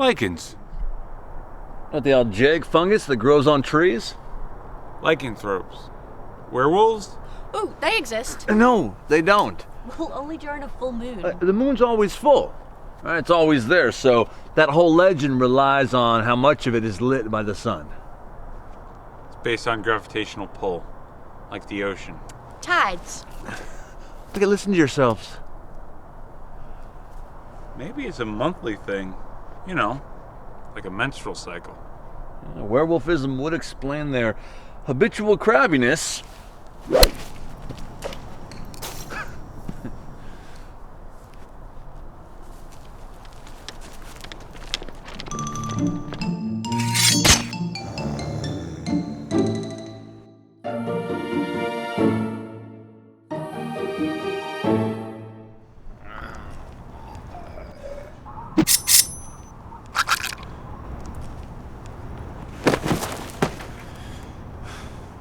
Lichens. Not the old jag fungus that grows on trees? Lycanthropes. Werewolves? Ooh, they exist. No, they don't. Well, only during a full moon. The moon's always full. It's always there, so that whole legend relies on how much of it is lit by the sun. It's based on gravitational pull, like the ocean. Tides. Okay, listen to yourselves. Maybe it's a monthly thing. You know, like a menstrual cycle. Werewolfism would explain their habitual crabbiness.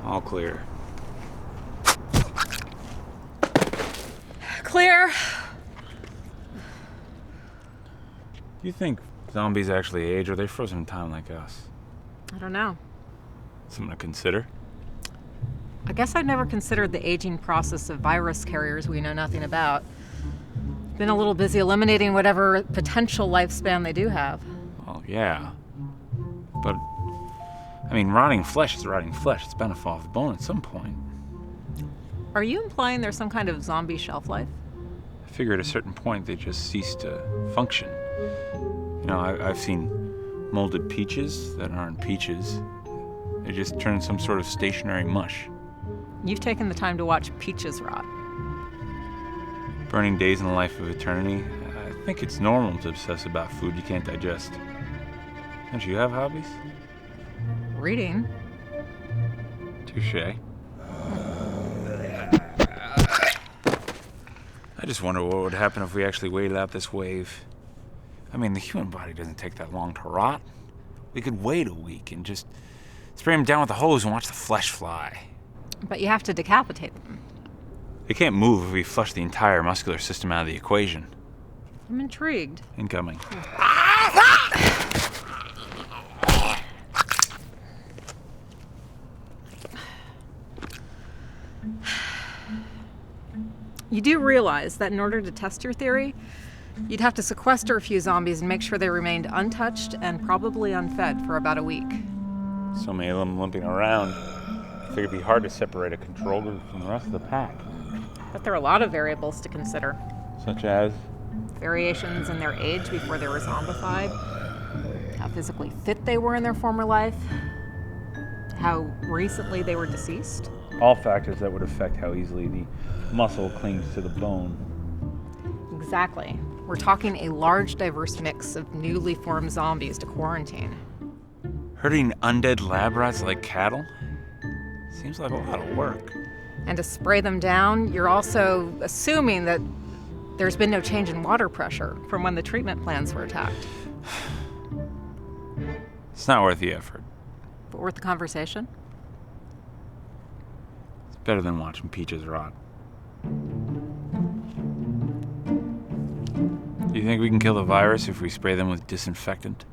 All clear. Clear. Do you think zombies actually age, or are they frozen in time like us? I don't know. Something to consider? I guess I've never considered the aging process of virus carriers we know nothing about. Been a little busy eliminating whatever potential lifespan they do have. Well, yeah. But, I mean, rotting flesh is rotting flesh. It's bound to fall off the bone at some point. Are you implying there's some kind of zombie shelf life? I figure at a certain point they just cease to function. You know, I've seen molded peaches that aren't peaches. They just turn some sort of stationary mush. You've taken the time to watch peaches rot. Burning days in the life of eternity. I think it's normal to obsess about food you can't digest. Don't you have hobbies? Reading. Touché. I just wonder what would happen if we actually waited out this wave. I mean, the human body doesn't take that long to rot. We could wait a week and just spray them down with a hose and watch the flesh fly. But you have to decapitate them. They can't move if we flush the entire muscular system out of the equation. I'm intrigued. Incoming. You do realize that in order to test your theory, you'd have to sequester a few zombies and make sure they remained untouched and probably unfed for about a week. So many of them limping around. I figure it'd be hard to separate a control group from the rest of the pack. But there are a lot of variables to consider. Such as? Variations in their age before they were zombified, how physically fit they were in their former life, how recently they were deceased. All factors that would affect how easily the muscle clings to the bone. Exactly. We're talking a large, diverse mix of newly formed zombies to quarantine. Herding undead lab rats like cattle? Seems like a lot of work. And to spray them down, you're also assuming that there's been no change in water pressure from when the treatment plants were attacked. It's not worth the effort. But worth the conversation? It's better than watching peaches rot. Do you think we can kill the virus if we spray them with disinfectant?